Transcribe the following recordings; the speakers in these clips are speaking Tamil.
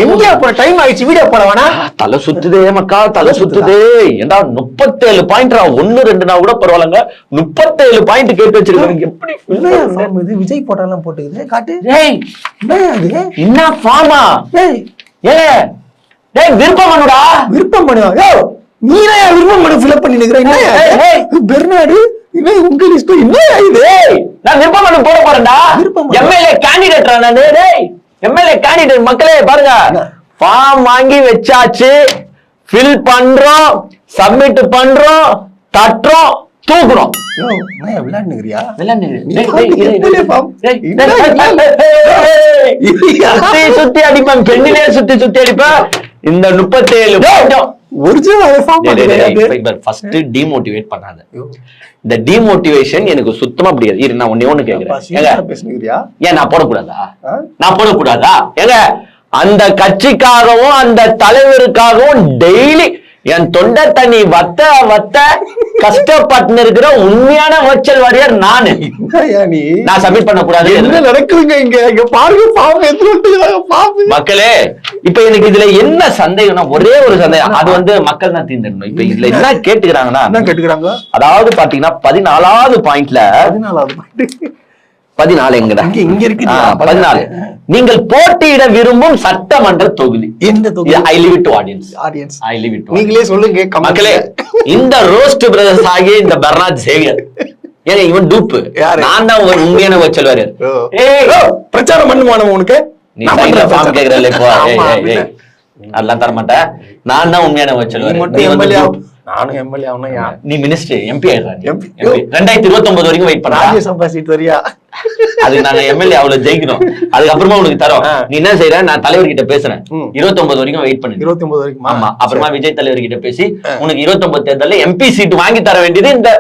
எங்க டைம் ஆயிடுச்சு, வீடியோ போட வேணா. தலை சுத்துதே மக்கா, தலை சுத்துதே. ஏண்டா 37 பாயிண்ட், 1-2 கூட பரவாயில்லங்க, 37 பாயிண்ட் கேட்டு வச்சிருக்காங்க. எப்படி இது விஜய் போட்டாலாம் போட்டுக்குது காட்டு. என்ன ஃபார்மா? விருப்பம் பண்ணுடா, விருப்பம் பண்ணுவா. நீனே விருப்பம் பண்ண ஃபில் பண்ணி நிக்கிறேன். பெர்னாடு இவன் உங்க லிஸ்ட் என்ன இது? நான் விருப்பம் பண்ண போட போறேன்டா. எம்எல்ஏ கேண்டிடேட் நானு. டேய் எம்எல்ஏ கேண்டிடேட் மக்களே பாருங்க, ஃபார்ம் வாங்கி வச்சாச்சு, ஃபில் பண்றோம், சப்மிட் பண்றோம், தட்டுறோம், தூக்குறோம். விளையாடுறியா? சுத்தி அடிப்பேன், பெண்ணிலே சுத்தி சுத்தி அடிப்பேன். இந்த 37 டிமோட்டிவேட் பண்ணாத. இந்த டிமோட்டிவேஷன் எனக்கு சுத்தமா பிடிக்காது. நான் ஒண்ணு கேக்குறேன், ஏன் நான் போடக்கூடாதா? நான் போடக்கூடாதா? ஏங்க அந்த கட்சிக்காகவும் அந்த தலைவருக்காகவும் டெய்லி என் தொண்டை தண்ணி வத்த வத்த கஷ்டப்பட்டு இருக்கிற உண்மையான வர்ச்சுவல் வாரியர் நானு. நான் சப்மிட் பண்ண கூடாது? என்ன நடக்குதுங்க இங்க பாருங்க மக்களே. இப்ப எனக்கு இதுல என்ன சந்தேகம்னா, ஒரே ஒரு சந்தேகம், அது வந்து மக்கள் தான் தீர்ந்துடணும். இப்ப இதுல என்ன கேட்டுக்கிறாங்கன்னா, அதாவது பாத்தீங்கன்னா 14வது பாயிண்ட்ல 14 இங்க இருக்கு 14, நீங்கள் போட்டியிட விரும்பும் சட்டமன்ற தொகுதி. எந்த தொகுதி? I leave it to audience. I leave it. நீங்களே சொல்லுங்க மக்களே. இந்த ரோஸ்ட் பிரதர்ஸ் ஆகிய இந்த பெர்னார்ட் சேவியர், ஏங்க இவன் டூப்பு, நான் தான் ஒரு உண்மையான வர்ச்சுவல் வாரியர். பிரச்சாரம் பண்ணுவானு உனக்கு நீ ஃபார்ம் கேக்குறல இப்போ. அதெல்லாம் தர மாட்டேன், நான் தான் உண்மையான வர்ச்சுவல் வாரியர். நானும் எம்எல்ஏ ஆகணும். நீ மினிஸ்டர் எம்பி ஆயிடுறா. 2029 வரைக்கும் வெயிட் பண்ணா ராஜ்யசபா சீட் வரியா? அது நாங்க எம்எல்ஏ அவ்வளவு ஜெயிக்கணும், அதுக்கப்புறமா உனக்கு தரோம். நீ என்ன செய்யற, நான் தலைவர்கிட்ட பேசுறேன், 29 வரைக்கும் வெயிட் பண்ணு. 29 வரைக்கும். ஆமா, அப்புறமா விஜய் தலைவர்கிட்ட பேசி உனக்கு 29 தேர்தல்ல எம்பி சீட் வாங்கி தர வேண்டியது இந்த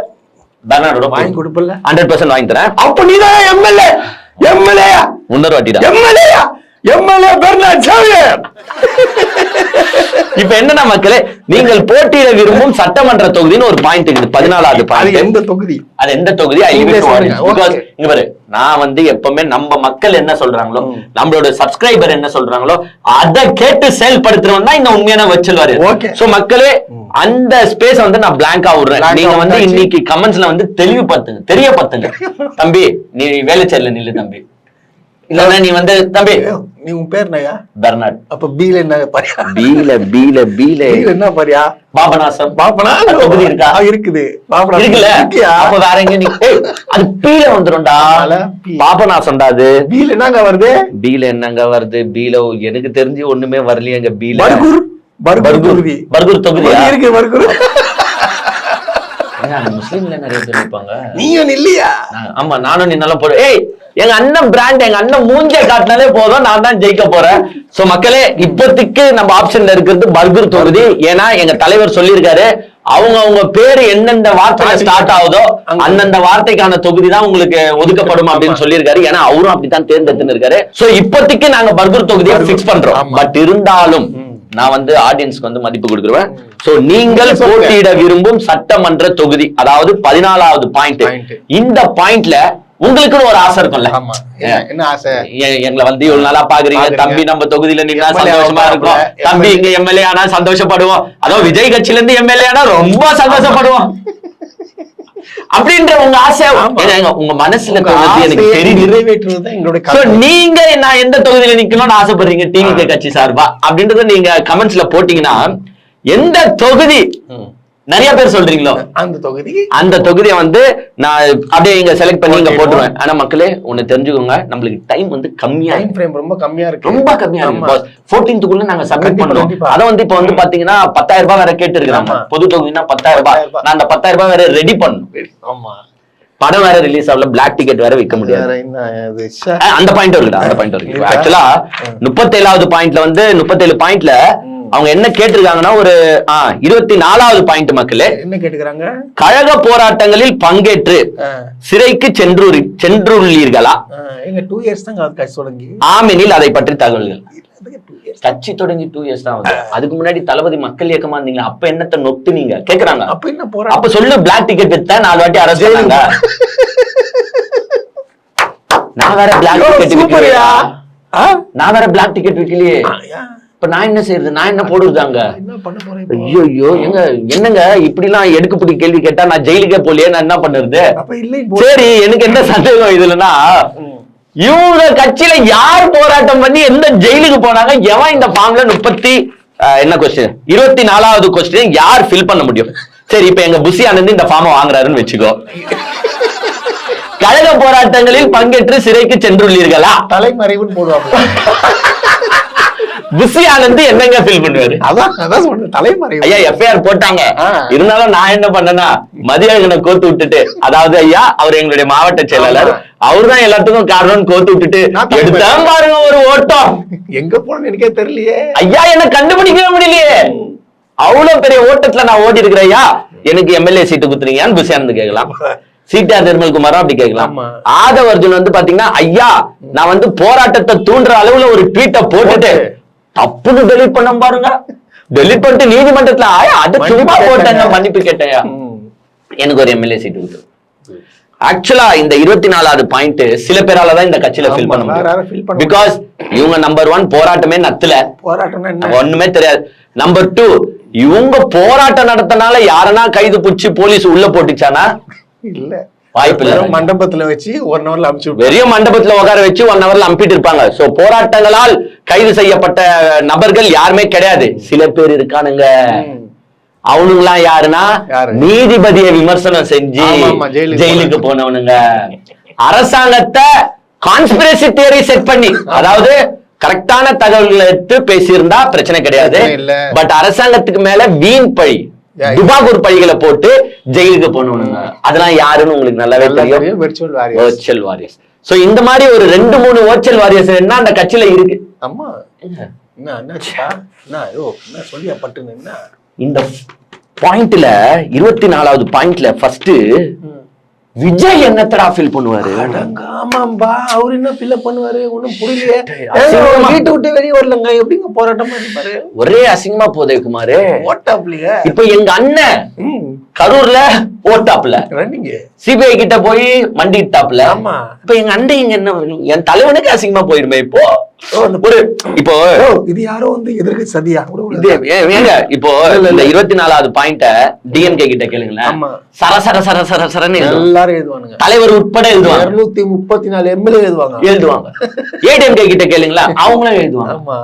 பெர்னார்டோட. வாங்கி கொடுப்பல 100% வாங்கி தரேன். அப்ப நீதான் எம்எல்ஏ. எம்எல்ஏ முன்னொரு வாட்டிடா எம்எல்ஏ பெர்னார்ட் சேவியர். இப்ப என்னன்னா மக்களே, நீங்கள் போட்டியிட விரும்பும் சட்டமன்ற தொகுதின்னு ஒரு பாயிண்ட் இருக்குது, 14வது பாயிண்ட். எந்த தொகுதி? அது எந்த தொகுதி? இங்க பாரு, நான் வந்து எப்பவுமே நம்ம மக்கள் என்ன சொல்றாங்களோ, நம்மளோட சப்ஸ்கிரைபர் என்ன சொல்றாங்களோ அதை கேட்டு செயல்படுத்துறவன் தான் இந்த உண்மையான வர்ச்சுவல் வாரியர். சோ மக்களே, அந்த ஸ்பேஸ் வந்து நான் பிளாங்கா விடுறேன். நீங்க வந்து இன்னைக்கு கமெண்ட்ஸ்ல வந்து தெளிவுபடுத்துங்க, தெரியப்படுத்துங்க. தம்பி நீ வேலைச்சேரில நில்லு தம்பி, இல்லன்னா நீ வந்து தம்பி நீ உன் பேர் என்னயா? பெர்னார்ட். அப்ப பீல என்ன பாரியா? பீல என்ன பாரியா? பாபநாசம். தொகுதி இருக்கா? இருக்குது. இருக்குல்ல? அப்ப வேற எங்க நீ? அது பீல வந்துரும்டா. பாபநாசம்டா. அது பீல என்னங்க வருது? பீல என்னங்க வருது? பீல எனக்கு தெரிஞ்சு ஒண்ணுமே வரலையேங்க. பீல பர்கூர் தொகுதி இருக்கு. பர்கூர் முஸ்லீம்ல நிறைய பேர் இருப்பாங்க. நீயும் இல்லையா? ஆமா, நானும் நின்னாலும் போடு. ஏய், எங்க அண்ணன் பிராண்ட், எங்க அண்ணன் மூஞ்ச காட்டினாலே போதும், நான் தான் ஜெயிக்க போறேன். சோ மக்களே, இப்போதைக்கு நம்ம ஆப்ஷன்ல இருக்கிறது பர்கூர் தொகுதி. ஏன்னா எங்க தலைவர் சொல்லியிருக்காரு, அவங்க பேரு எந்தெந்த வார்த்தையில ஸ்டார்ட் ஆகுதோ அந்தந்த வார்த்தைக்கான தொகுதி தான் உங்களுக்கு ஒதுக்கப்படும் அப்படின்னு சொல்லியிருக்காரு. ஏன்னா அவரும் அப்படித்தான் தேர்ந்தெடுத்து இருக்காரு. சோ இப்போதைக்கு நாங்க பர்கூர் தொகுதியை பிக்ஸ் பண்றோம். பட் இருந்தாலும் நான் வந்து ஆடியன்ஸ்க்கு வந்து மதிப்பு கொடுக்குறேன். சோ நீங்கள் போட்டியிட விரும்பும் சட்டமன்ற தொகுதி, அதாவது 14வது பாயிண்ட். இந்த பாயிண்ட்ல உங்களுக்குன்னு ஒரு ஆசை இருக்கும்ல. என்ன ஆசை? எங்களை வந்து இவ்வளவு நாளா பாக்குறீங்க, தம்பி நம்ம தொகுதியில நின்னா சந்தோஷமா இருக்கும், தம்பி இங்க எம்எல்ஏ ஆனா சந்தோஷப்படுவோம், அதுவும் விஜய் கட்சியில இருந்து எம்எல்ஏ ஆனா ரொம்ப சந்தோஷப்படுவோம் அப்படின்ற உங்க ஆசை உங்க மனசுல எனக்கு தெரியும். நிறைவேற்றுவதுதான் எங்களுடைய. நீங்க நான் எந்த தொகுதியில நிக்கணும்னு ஆசைப்படுறீங்க டிவிகே கட்சி சார்பா அப்படின்றத நீங்க கமெண்ட்ஸ்ல போட்டீங்கன்னா, எந்த தொகுதி நிறைய பேர் சொல்றீங்களோ அந்த தொகுதியை வந்து நான் அப்படியே இங்க செலக்ட் பண்ணி இங்க போட்டுருவேன். ஆனா மக்களே ஒண்ணு தெரிஞ்சுக்கோங்க, நம்மளுக்கு டைம் வந்து கம்மியா, ரொம்ப கம்மியா இருக்கு. 14th நாங்க சப்மிட் பண்றோம். அதை வந்து இப்ப வந்து பாத்தீங்கன்னா 10,000 ரூபாய் வேற கேட்டு இருக்கிறாங்க. பொது தொகுதினா 10,000 ரூபாய். நான் அந்த 10,000 ரூபாய் வேற ரெடி பண்ணணும். படம் வேற ரிலீஸ் ஆகல, பிளாக் டிக்கெட் வேற விற்க முடியாது. அந்த பாயிண்ட் இருக்குடா, அந்த பாயிண்ட் இருக்கு. ஆக்சுவலா 37வது பாயிண்ட்ல வந்து 37 பாயிண்ட்ல அவங்க என்ன கேட்டிருக்காங்கன்னா, ஒரு 24வது பாயிண்ட் மக்களே என்ன கேட்டுக்கிறாங்க, கழக போராட்டங்களில் பங்கேற்று சிறைக்கு சென்றுள்ளீர்களா? எங்க 2 years தான் கட்சி தொடங்கி. ஆமெனில் அதை பற்றி தகவல்கள். கட்சி தொடங்கி 2 years தான் ஆகுது. அதுக்கு முன்னாடி தளபதி மக்கள் இயக்கமா இருந்தீங்க, அப்ப என்னத்த நொட்டு நீங்க கேக்குறாங்க. அப்ப என்ன போராட்டம்? அப்ப சொல்லு, பிளாக் டிக்கெட் வித்தா 4 வாட்டி அரசு பண்ணாங்க. நான் வேற பிளாக் டிக்கெட் விக்கிறியா? நான் வேற பிளாக் டிக்கெட் வைக்கலையே. இப்ப நான் என்ன செய்யறது? நான் என்ன போடுறதாங்க? என்ன பண்ண போறேன்? ஐயோ என்னங்க இப்படி எல்லாம் எடுக்குப்படி கேள்வி கேட்டா நான் ஜெயிலுக்கே போலியே, நான் என்ன பண்ணுறது? சரி, எனக்கு என்ன சந்தேகம் இதுலன்னா, இவங்க கட்சியில யார் போராட்டம் பண்ணி எந்த ஜெயிலுக்கு போனாங்க? எவன் இந்த ஃபார்ம்ல 24வது கொஸ்டின் யார் ஃபில் பண்ண முடியும்? சரி, இப்ப எங்க புசி ஆனந்த் இந்த ஃபார்மை வாங்குறாருன்னு வச்சுக்கோ. கழக போராட்டங்களில் பங்கேற்று சிறைக்கு சென்றுள்ளீர்களா? தலைமறைவுன்னு போடுவாங்க. புசி ஆனந்த் என்னங்க ஃபீல் பண்ணுவாரு? அதான் சொல்றேன், தலைமறைவு. ஐயா எஃப்ஐஆர் போட்டாங்க, இருந்தாலும் நான் என்ன பண்ணேன்னா மதியாகனை கோத்து விட்டுட்டு, அதாவது ஐயா அவர் எங்களுடைய மாவட்ட செயலாளர், அவருதான் எல்லாத்துக்கும் காரணம் கோத்து விட்டுட்டு எடுத்தான் பாருங்க ஒரு ஓட்டம். எங்க போனேன்னு எனக்கே தெரியலையே ஐயா, என்ன கண்டுபிடிக்கவே முடியலையே. அவ்வளவு பெரிய ஓட்டத்துல நான் ஓடி இருக்கிறேன் ஐயா, எனக்கு எம்எல்ஏ சீட்டு குத்துறீங்கன்னு புசி ஆனந்த் கேட்கலாம். சீட்டா நிர்மல்குமாரும் அப்படி கேட்கலாம். ஆதவ அர்ஜுன் வந்து பாத்தீங்கன்னா, ஐயா நான் வந்து போராட்டத்தை தூண்டுற அளவுல ஒரு ட்வீட்டை போட்டுட்டு தப்புன்னு டெலிட் பண்ண பாருங்க, டெலிட் பண்ணிட்டு நீதிமன்றத்துல அது சும்மா போட்டேன், மன்னிப்பு கேட்டையா, எனக்கு ஒரு எம்எல்ஏ சீட்டு கொடுத்து. ஆக்சுவலா இந்த 24வது பாயிண்ட் சில பேராலதான் இந்த கட்சியில ஃபில் பண்ண முடியும். பிகாஸ் இவங்க நம்பர் 1 போராட்டமே நத்துல, ஒண்ணுமே தெரியாது. நம்பர் 2 இவங்க போராட்டம் நடத்தினால யாரனா கைது புடிச்சு போலீஸ் உள்ள போட்டுச்சானா? இல்ல, வாய்ப்பு இல்ல. மண்டபத்துல வச்சு 1 ஹவர்ல அனுப்பிச்சு, பெரிய மண்டபத்துல உட்கார வச்சு 1 ஹவர்ல அனுப்பிட்டு இருப்பாங்க. சோ போராட்டங்களால் கைது செய்யப்பட்ட நபர்கள் யாருமே கிடையாது. சில பேர் இருக்கானுங்க, அவனுங்களாம் யாருன்னா நீதிபதியை விமர்சனம் செஞ்சு ஜெயிலுக்கு போனவனுங்க. அரசாங்கத்தை கான்ஸ்பிரசி தியரி செட் பண்ணி, அதாவது கரெக்டான தகவல்களை எடுத்து பேசியிருந்தா பிரச்சனை கிடையாது. பட் அரசாங்கத்துக்கு மேல வீண் பழி, துபாகூர் பழிகளை போட்டு ஜெயிலுக்கு போனவனுங்க. அதெல்லாம் யாருன்னு உங்களுக்கு நல்லாவே தெரியும், வர்ச்சுவல் வாரியர்ஸ். சோ இந்த மாதிரி ஒரு 2-3 வர்ச்சுவல் வாரியர்ஸ் என்ன அந்த கட்சியில இருக்கு. அம்மா என்ன சொல்லியா பட்டுன்னு இந்த பாயிண்ட்ல 24வது பாயிண்ட்ல ஃபர்ஸ்ட் விஜய் என்னத்தடா ஃபீல் பண்ணுவாரு? ஆமாம்பா, அவரு என்ன ஃபீல் பண்ணுவாரு ஒண்ணும் புரியலையே. வீட்டை விட்டு வெளியே வரலங்க, எப்படிங்க போராட்டமா இருப்பாரு? ஒரே அசிங்கமா போதே குமாரு. ஓட்டாப்லங்க. இப்ப எங்க அண்ணன் கரூர்ல ஓட்டாப்ல, சிபிஐ கிட்ட போய் மண்டிட்டாப்ல. இப்ப எங்க அண்ணன் இங்க என்ன, என் தலைவனுக்கு அசிங்கமா போயிடுமே. இப்போ இது யாரோ வந்து எதிர்க்க சதியா ஏங்க, இப்போ இந்த 24வது பாயிண்ட டிஎம்கே கிட்ட கேளுங்களேன், சரசர சர சரன்னு எல்லாரும் எழுதுவானுங்க, தலைவர் உட்பட எழுதுவாங்க. 234 எம்எல்ஏ எழுதுவாங்க. ஏடிஎம்கே கிட்ட கேளுங்களா, அவங்களும் எழுதுவாங்க. ஆமா,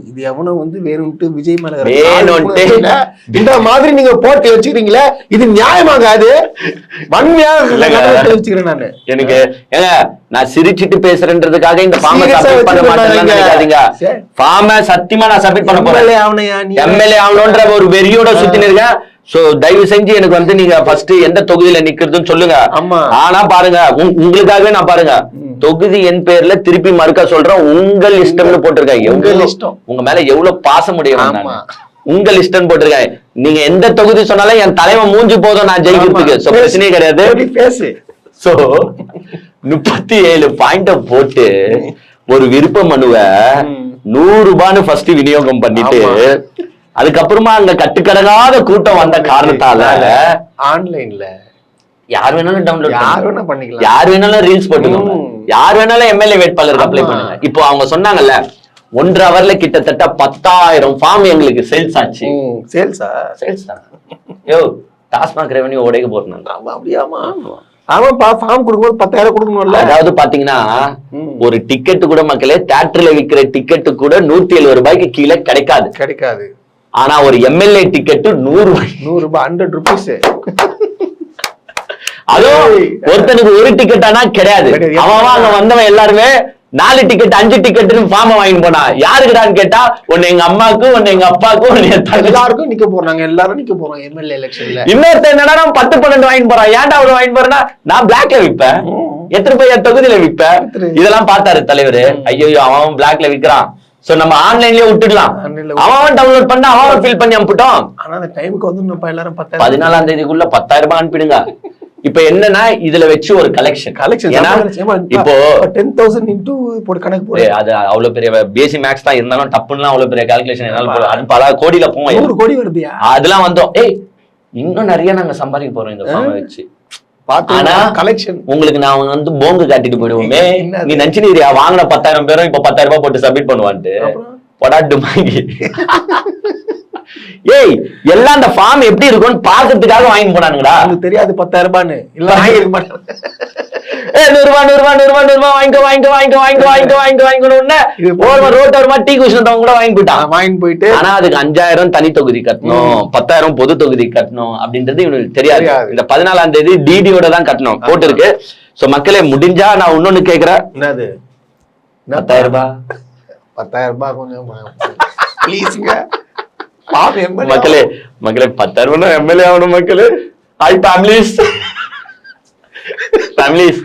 இது எவனோ வந்து வேணும்ட்டு விஜய் மேல இந்த மாதிரி நீங்க போட்டு வச்சுக்கிறீங்களே, இது நியாயமாங்க? அது வன்மையா வச்சுக்கிறேன் நானு. எனக்கு ஏங்க, நான் சிரிச்சிட்டு பேசுறேன்றதுக்காக இந்த ஃபார்மை சப்மிட் பண்ண மாட்டேன்னு நினைக்காதீங்க. ஃபார்மை சத்தியமா நான் சப்மிட் பண்ண போறேன். எம்எல்ஏ ஆகணும்ன்ற ஒரு வெறியோட சுத்தி இருக்கேன். சோ தயவு செஞ்சு எனக்கு வந்து நீங்க ஃபர்ஸ்ட் எந்த தொகுதியில நிக்கிறதுன்னு சொல்லுங்க. ஆனா பாருங்க, உங்களுக்காகவே நான் பாருங்க தொகுதி என் பேர்ல திருப்பி மறுக்க சொல்றேன், உங்கள் இஷ்டம்னு போட்டிருக்காங்க. உங்கள் இஷ்டம், உங்க மேல எவ்வளவு பாசம் முடியும், உங்கள் இஷ்டம் போட்டிருக்காங்க. நீங்க எந்த தொகுதி சொன்னாலும் என் தலைவன் மூஞ்சி போதும் நான் ஜெயிக்கிறதுக்கு. சோ பிரச்சனையே கிடையாது. சோ 37 பாயிண்ட போட்டு ஒரு விருப்ப மனுவை 100 ரூபான்னு ஃபர்ஸ்ட் விநியோகம் பண்ணிட்டு, அதுக்கப்புறமா அங்க கட்டுக்கடங்காத கூட்டம் வந்த காரணத்தால ஆன்லைன்ல யார் வேணாலும் டவுன்லோட், யார் வேணா பண்ணிக்கலாம், யார் வேணாலும் ரீல்ஸ் போட்டுக்கோங்க, யார் வேணாலும் எம்எல்ஏ வேட்பாளருக்கு அப்ளை பண்ணுங்க. இப்போ அவங்க சொன்னாங்கல்ல 1.5 ஹவர்ல கிட்டத்தட்ட 10,000 ஃபார்ம் எங்களுக்கு சேல்ஸ் ஆச்சு. சேல்ஸ் தான். யோ டாஸ்மாக் ரெவென்யூ உடைக்க போறாங்க. அப்படியாமா? ஆமாப்பா, ஃபார்ம் கொடுக்கும்போது 10,000 கொடுக்கணும்ல. அதாவது பாத்தீங்கன்னா ஒரு டிக்கெட் கூட மக்களே, தியேட்டர்ல விற்கிற டிக்கெட் கூட 170 ரூபாய்க்கு கீழே கிடைக்காது. ஆனா ஒரு எம்எல்ஏ டிக்கெட் 100 ரூபாய், 100 rupees. அதுவும் ஒருத்தனுக்கு ஒரு டிக்கெட் ஆனா கிடையாது. அவன் அங்க வந்தவன் எல்லாருமே 4 டிக்கெட் 5 டிக்கெட்னு ஃபார்ம் வாங்கிட்டு போனா. யாருக்குடான்னு கேட்டா, ஒன்னு எங்க அம்மாக்கு, ஒன்னு எங்க அப்பாவுக்கு, ஒன்னு எல்லாருக்கும் நிக்க போறாங்க. எல்லாரும் நிக்க போறோம் எம்எல்ஏ எலெக்ஷன்ல. இன்னொருத்த என்னடா 10-12 வாங்கிட்டு போறான். ஏன்டா அவ்வளவு வாங்கிட்டு போறேன்னா, நான் பிளாக்ல விற்பேன், எத்தனை போய் என் தொகுதியில விற்பேன். இதெல்லாம் பார்த்தாரு தலைவரு. ஐயோ அவன் பிளாக்ல விற்கிறான், சோ நம்ம ஆன்லைன்லயே விட்டுடலாம். அவன் டவுன்லோட் பண்ண அவன் ஃபில் பண்ணி அனுப்பிட்டோம். ஆனா அந்த டைமுக்கு வந்து நம்ம எல்லாரும் 14ஆம் தேதிக்குள்ள 10,000 ரூபாய் அனுப்பிடுங்க. இப்ப என்னன்னா இதுல வச்சு ஒரு கலெக்ஷன் இப்போ 10,000 into போட்டு கணக்கு போடு. அது அவ்வளவு பெரிய பேசி மேக்ஸ் தான் இருந்தாலும் டப்புன்னு அவ்வளவு பெரிய கால்குலேஷன் என்னால அது பல கோடியில போவோம். 100 கோடி வருதுயா. அதெல்லாம் வந்தோம். இன்னும் நிறைய நாங்க சம்பாதிக்க போறோம் இந்த ஃபார்மை வச்சு. ஆனா கலெக்ஷன் உங்களுக்கு நான் வந்து போங்கு காட்டிட்டு போயிடுவோமே. என்னது? நீ நினைச்சுனியா வாங்கின 10,000 பேரும் இப்ப 10,000 ரூபாய் போட்டு சப்மிட் பண்ணுவான்ட்டு படாட்டு வாங்கி. ஏய் எல்லாம் அந்த ஃபார்ம் எப்படி இருக்கும்னு பாக்கிறதுக்காக வாங்கி போனானுங்கடா. உங்களுக்கு தெரியாது 10,000 ரூபான்னு இல்ல வாங்கிருக்க மாட்டேன். 100 ரூபாய் ரோட்டோரமா டீ குடிச்சிருந்தவங்க கூட வாங்கி போயிட்டான். வாங்கிட்டு போயிட்டு ஆனா அதுக்கு 5,000 தனி தொகுதி கட்டணும், 10,000 பொது தொகுதி கட்டணும் அப்படின்றது இவனுக்கு தெரியாது. இந்த 14ஆம் தேதி டிடியோட தான் கட்டணும் போட்டு இருக்கு. சோ மக்களே முடிஞ்சா நான் இன்னொன்னு கேக்குறேன். என்னது 10,000 ரூபாய் 10,000 ரூபாய் கொஞ்சம் ப்ளீஸ்ங்க. மக்களே மக்களே 10,000 ரூபாய் எம்எல்ஏ ஆகணும் மக்களே. ஹாய் ஃபேமிலிஸ் ஃபேமிலிஸ்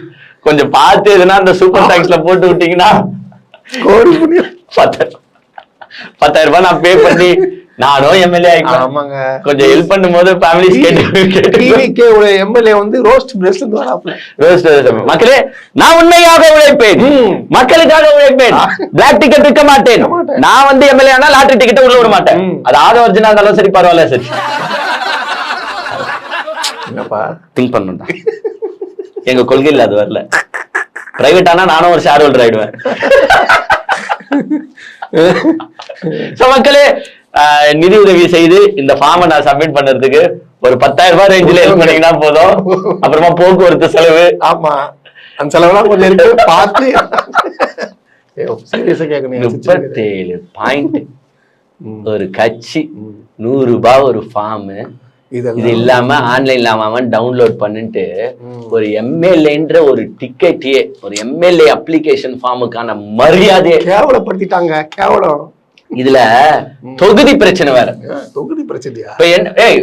கொஞ்சம் பார்த்து எதுனா அந்த சூப்பர் தேங்க்ஸ்ல போட்டு விட்டீங்கன்னா 10,000 ரூபாய் நான் பே பண்ணி நானும் எம்எல்ஏ ஆயிக்கலாம். ஆமாங்க கொஞ்சம் ஹெல்ப் பண்ணும்போது ஃபேமிலிஸ் டிவிகே உடைய எம்எல்ஏ வந்து ரோஸ்ட் பிரஸ்ல இருந்து வராப்ல. மக்களே நான் உண்மையாக உழைப்பேன், மக்களுக்காக உழைப்பேன், பிளாக் டிக்கெட் விற்க மாட்டேன். நான் வந்து எம்எல்ஏ ஆனா லாட்டரி டிக்கெட் உள்ள விட மாட்டேன். அது ஆதவர்ஜனா இருந்தாலும் சரி பரவாயில்ல சரி. என்னப்பா திங்க் பண்ணுடா. எங்க கொள்கையில் அது வரல. பிரைவேட் ஆனா நானும் ஒரு ஷேர் ஹோல்டர் ஆயிடுவேன். மக்களே நிதி உதவி செய்து இந்த ஃபார்மை நான் சப்மிட் பண்றதுக்கு ஒரு 10,000 ரூபாய் ரேஞ்சில ஹெல்ப் பண்ணீங்கன்னா போதும். அப்புறமா போக்குவரத்து செலவு, ஆமா அந்த செலவுலாம் கொஞ்சம் இருக்கு பார்த்து. சீரியஸா கேட்கணும். 37 பாயிண்ட் ஒரு கட்சி 100 ரூபாய் ஒரு ஃபார்ம். இது இல்லாம ஆன்லைன்ல அவன் டவுன்லோட் பண்ணிட்டு ஒரு எம்எல்ஏன்ற ஒரு டிக்கெட்டையே ஒரு எம்எல்ஏ அப்ளிகேஷன் ஃபார்முக்கான மரியாதையை கேவலப்படுத்திட்டாங்க. கேவலம். இதுல தொகுதி பிரச்சனை வேற. தொகுதி பிரச்சனையா?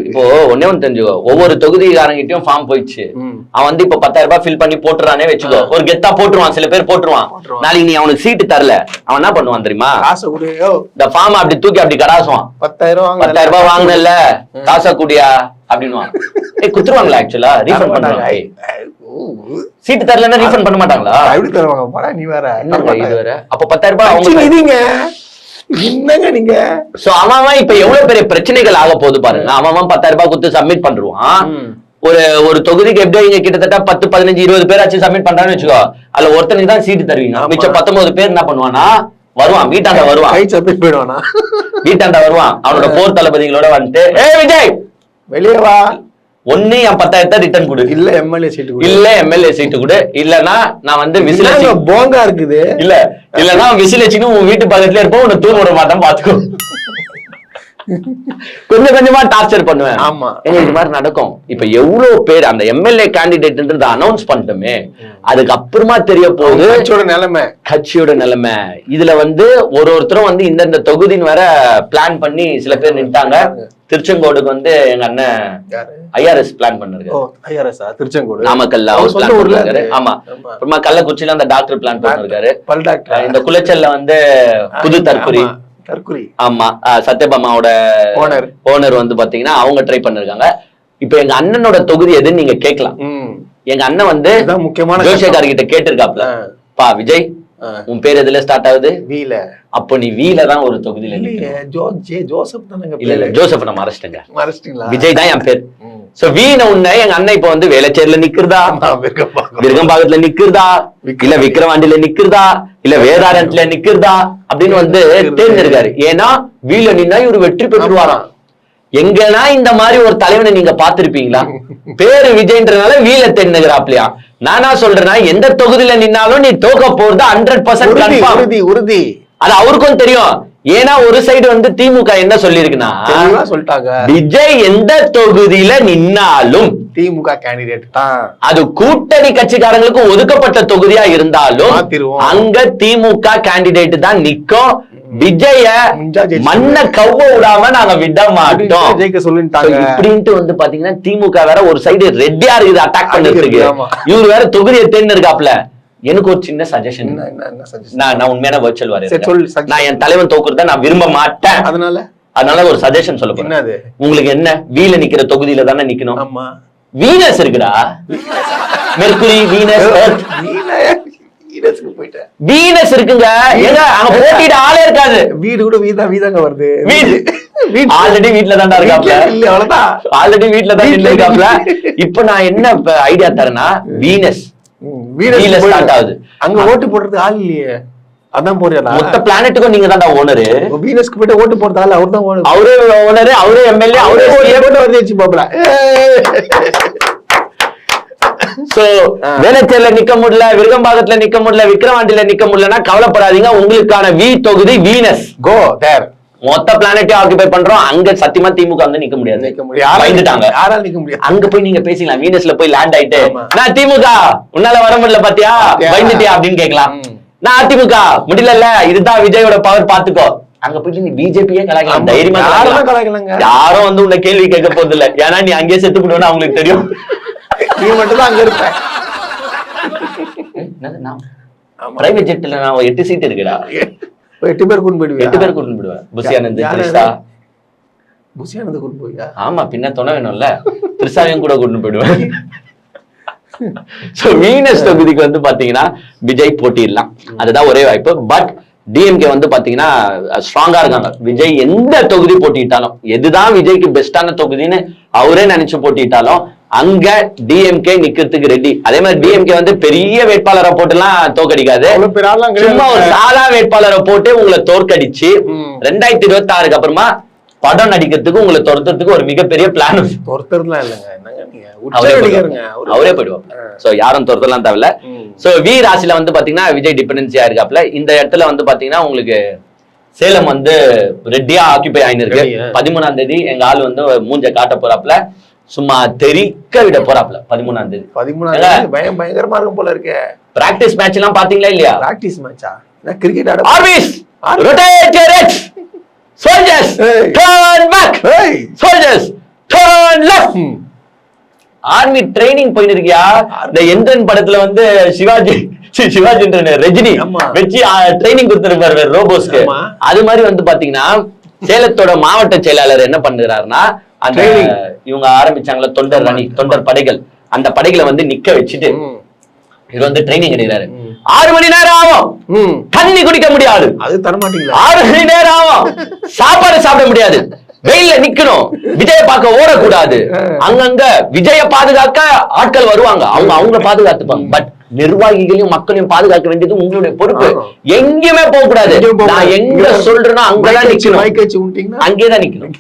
இப்போ ஒன்னே ஒண்ணு தெரிஞ்சுக்கோ, ஒவ்வொரு தொகுதிக்காரங்கிட்டயும் ஃபார்ம் போயிடுச்சு. அவன் வந்து இப்ப 10,000 ரூபாய் ஃபில் பண்ணி போட்டுறானே வச்சுக்கோ, ஒரு கெத்தா போட்டுருவான். சில பேர் போட்டுருவான். நாளைக்கு நீ அவனுக்கு சீட்டு தரல, அவன் என்ன பண்ணுவான் தெரியுமா? இந்த ஃபார்ம் அப்படி தூக்கி அப்படி கடாசுவான். 10,000 ரூபாய் வாங்கினல காசா கூடியா அப்படின்வான். குத்துருவாங்களா? ஆக்சுவலா ரீஃபண்ட் பண்ணுவாங்க. சீட்டு தரலன்னா ரீஃபண்ட் பண்ண மாட்டாங்களா? எப்படி தருவாங்க? நீ வேற இது வேற. அப்ப 10,000 ரூபாய் அவங்க என்னங்க நீங்க. சோ அவன் இப்ப எவ்வளவு பெரிய பிரச்சனைகள் ஆக போகுது பாருங்க. அவன் 10,000 ரூபாய் கொடுத்து சப்மிட் பண்றான். ஒரு தொகுதிக்கு எப்படி இங்க கிட்டத்தட்ட 10, 15, 20 பேர் ஆச்சு சப்மிட் பண்றான்னு வச்சுக்கோ. அதுல ஒருத்தனுக்கு தான் சீட்டு தருவீங்க. மிச்சம் 19 பேர் என்ன பண்ணுவானா, வருவான் வீட்டாண்ட வருவான், சப்மிட் போயிடுவானா, வீட்டாண்ட வருவான் அவனோட போர் தளபதிகளோட வந்துட்டு, ஏ விஜய் வெளியே வா, ஒண்ணு என் 10,000 ரிட்டர்ன் கொடு, இல்ல எம்எல்ஏ சீட்டு கொடு, இல்ல எம்எல்ஏ சீட்டு கொடு, இல்லன்னா நான் வந்து விசில் போங்கா இருக்குது, இல்லன்னா விசில் வச்சுன்னு உன் வீட்டு பக்கத்துல இருப்போம், உன்னை தூங்க விட மாட்டேன் பாத்துக்கோ. கொஞ்சம் கொஞ்சமா டார்ச்சர் பண்ணுவேன். ஆமா, இது மாதிரி நடக்கும். இப்ப எவ்வளவு பேர் அந்த எம்எல்ஏ கேண்டிடேட் அனௌன்ஸ் பண்ணிட்டோமே, அதுக்கு அப்புறமா தெரிய போகுது கட்சியோட நிலைமை. இதுல வந்து ஒருத்தரும் வந்து இந்த தொகுதின்னு வேற பிளான் பண்ணி சில பேர் நின்ட்டாங்க. திருச்செங்கோடுக்கு வந்து எங்க அண்ணன் ஐஆர்எஸ் பிளான் பண்ணிருக்காரு. திருச்செங்கோடு நாமக்கல்ல ஆமா, அப்புறமா கள்ளக்குறிச்சியில அந்த டாக்டர் பிளான் பண்ணிருக்காரு. இந்த குளச்சல்ல வந்து புது தற்கொலை ஆமா சத்யபாமாவோட ஓனர் வந்து பாத்தீங்கன்னா அவங்க ட்ரை பண்ணிருக்காங்க. இப்ப எங்க அண்ணனோட தொகுதி எதுன்னு நீங்க கேட்கலாம். எங்க அண்ணன் வந்து முக்கியமான ஜோஷியக்கார் கிட்ட கேட்டிருக்காப்ல, பா விஜய் உன் பேர் எதுல ஸ்டார்ட் ஆகுது? வீல. அப்போ நீ வீல தான் ஒரு தொகுதியில இல்ல ஜோசப் நான் மறைச்சிட்டேங்க, விஜய் தான் என் பேர். சோ வீண உன்ன எங்க அண்ணன் இப்ப வந்து வேளச்சேரியில நிக்கிறதா, விருகம்பாக்கத்துல நிக்கிறதா, இல்ல விக்கிரவாண்டியில நிக்கிறதா, இல்ல வேதாரண்யத்துல நிக்கிறதா அப்படின்னு வந்து தேர்ந்தெடுக்காரு. ஏன்னா வீல நின்னா இவரு வெற்றி பெற்றுவாராம். எங்கன்னா இந்த மாதிரி ஒரு தலைவனை நீங்க பாத்திருப்பீங்களா? பேரு விஜய்ன்றதுனால வீல தேர்ந்தெடுக்கிறாப்லையா? நானா சொல்றேன்னா எந்த தொகுதியில நின்னாலும் நீ தோக்க போறது 100% உறுதி. அது அவருக்கும் தெரியும். ஏன்னா ஒரு சைடு வந்து திமுக என்ன சொல்லிருக்குன்னா, சொல்லிட்டாங்க விஜய் எந்த தொகுதியில நின்னாலும் திமுக கேண்டிடேட் தான், அது கூட்டணி கட்சிக்காரங்களுக்கு ஒதுக்கப்பட்ட தொகுதியா இருந்தாலும் அங்க திமுக கேண்டிடேட் தான் நிக்கும். விஜய மண்ண கவ்வ விடாம நாங்க விட மாட்டோம் இப்படின்ட்டு வந்து பாத்தீங்கன்னா திமுக வேற ஒரு சைடு ரெட்டியா இருக்குது அட்டாக் பண்ணிருக்கு. இவரு வேற தொகுதியை தேர்ந்தெடுக்காப்ல. எனக்கு ஒரு சின்ன சஜஷன், நான் உண்மையான வர்ச்சுவல் வாரியர், நான் என் தலைவன் தோக்குறத நான் விரும்ப மாட்டேன். அதனால ஒரு சஜஷன் சொல்ல போறேன். உங்களுக்கு என்ன, வீல நிக்கிற தொகுதியில தானே நிக்கணும். வீனஸ் இருக்குடா, மெர்க்குரி, வீனஸ், வீனஸ் இருக்குங்க. ஏங்க அங்க போட்டிட ஆளே இருக்காது. வீடு கூட வீதாங்க வருது. ஆல்ரெடி வீட்டுல தான்டா இருக்காப்ல. இல்ல அவ்வளவுதான். ஆல்ரெடி வீட்டுல தான் இருக்காப்ல. இப்ப நான் என்ன ஐடியா தரேன்னா, வீனஸ் ஸ்டார்ட் ஆகுது. அங்க ஓட்டு போடுறதுக்கு ஆள் இல்லையே, அதான் போறியா? மொத்த பிளானட்டுக்கும் நீங்க தான்டா ஓனரு. வீனஸ்க்கு போயிட்டு ஓட்டு போடுறது ஆள் அவர் தான் ஓனர். அவரே ஓனரு, அவரே எம்எல்ஏ, அவரே வந்து வச்சு பாப்பல. சோ வேளச்சேரியில நிக்க முடியல, விருகம்பாக்கத்துல நிக்க முடியல, விக்கிரவாண்டியில நிக்க முடியலன்னா கவலைப்படாதீங்க. உங்களுக்கான வி தொகுதி வீனஸ். கோ தேர். மொத்த பிளானட்டையும் ஆக்குபை பண்றோம். அங்க சத்தியமா திமுக வந்து நிக்க முடியாது. யாரால நிக்க முடியாது. அங்க போய் நீங்க பேசிக்கலாம். வீனஸ்ல போய் லேண்ட் ஆயிட்டு, நான் திமுக உன்னால வர முடியல பாத்தியா, பயந்துட்டியா அப்படின்னு கேட்கலாம். நான் அதிமுக முடியல, இதுதான் விஜயோட பவர் பாத்துக்கோ. அங்க போயிட்டு நீ பிஜேபியே கலாய்க்கலாம், தைரியமா கலாய்க்கலாங்க. யாரும் வந்து உன்னை கேள்வி கேட்க போறது இல்ல. ஏன்னா நீ அங்கேயே செத்து போடுவேன்னு அவங்களுக்கு தெரியும். நீ மட்டும் தான் அங்க இருப்ப. பிரைவேட் ஜெட்ல நான் 8 சீட் இருக்குடா. 8 பேர் கூட்டு போயிடுவேன். 8 பேர் கூட்டு போயிடுவேன். புசியானந்த், திரிஷா. புசியானந்த் கூட்டு போவியா? ஆமா, பின்ன துணை வேணும்ல. திரிஷாவையும் கூட கூட்டு போயிடுவேன். சோ வீனஸ் தொகுதிக்கு வந்து பாத்தீங்கன்னா விஜய் போட்டிடலாம், அதுதான் ஒரே வாய்ப்பு. பட் டிஎம்கே வந்து பாத்தீங்கன்னா ஸ்ட்ராங்கா இருக்காங்க. விஜய் எந்த தொகுதி போட்டிட்டாலும், எதுதான் விஜய்க்கு பெஸ்டான தொகுதின்னு அவரே நினைச்சு போட்டிட்டாலும் அங்க டிஎம்கே நிக்கிறதுக்கு ரெடி. அதே மாதிரி டிஎம்கே வந்து பெரிய வேட்பாளரை போட்டுலாம் தோக்கடிக்காது. சும்மா ஒரு சாதா வேட்பாளரை போட்டு உங்களை தோற்கடிச்சு 2026க்கு அப்புறமா படம் நடிக்கிறதுக்கு உங்களை துரத்துறதுக்கு ஒரு மிகப்பெரிய பிளான். துரத்துறதுலாம் இல்லைங்க, என்னங்க நீங்க அவரே போயிடுவாங்க. சோ யாரும் துரத்தலாம் தேவையில்ல. சோ வி ராசியில வந்து பாத்தீங்கன்னா விஜய் டிபெண்டன்சியா இருக்காப்ல. இந்த இடத்துல வந்து பாத்தீங்கன்னா உங்களுக்கு சேலம் வந்து ரெட்டியா ஆக்கிபை ஆயிருக்கு. 13ஆம் தேதி எங்க ஆள் வந்து மூஞ்ச காட்ட போறாப்ல, சும்மா தெரிக்க விட போறாப்ல. 13ஆம் தேதி பயங்கரமா இருக்கும் போல இருக்கு. பிராக்டிஸ் மேட்ச் எல்லாம் பாத்தீங்களா இல்லையா? பிராக்டிஸ் மேட்சா? கிரிக்கெட் ஆட armies rotate your heads, soldiers turn back, soldiers turn left. Army training போயிட்டு இருக்கியா? இந்த எந்திரன் படத்துல வந்து சிவாஜி ரஜினி வச்சு ட்ரைனிங் கொடுத்திருப்பாரு ரோபோஸ்க்கு. அது மாதிரி வந்து பாத்தீங்கன்னா சேலத்தோட மாவட்ட செயலாளர் என்ன பண்ணுறாருன்னா, அந்த இவங்க ஆரம்பிச்சாங்களா தொண்டர் அணி, தொண்டர் படைகள், அந்த படைகளை வந்து நிக்க வச்சுட்டு இது வந்து ட்ரைனிங் எடுக்கிறாரு. 6 மணி நேரம் ஆகும் தண்ணி குடிக்க முடியாது, அது தரமாட்டீங்களா? 6 மணி நேரம் ஆகும் சாப்பாடு சாப்பிட முடியாது, வெயில்ல நிக்கணும், விஜய பார்க்க ஓடக்கூடாது. அங்கங்க விஜய பாதுகாக்க ஆட்கள் வருவாங்க, அவங்க பாதுகாத்துப்பாங்க. பட் நிர்வாகிகளையும் மக்களையும் பாதுகாக்க வேண்டியது உங்களுடைய பொறுப்பு. எங்கேயுமே போக கூடாது. நான் எங்க சொல்றேனோ அங்கதான் நிக்கணும், அங்கேதான் நிக்கணும்.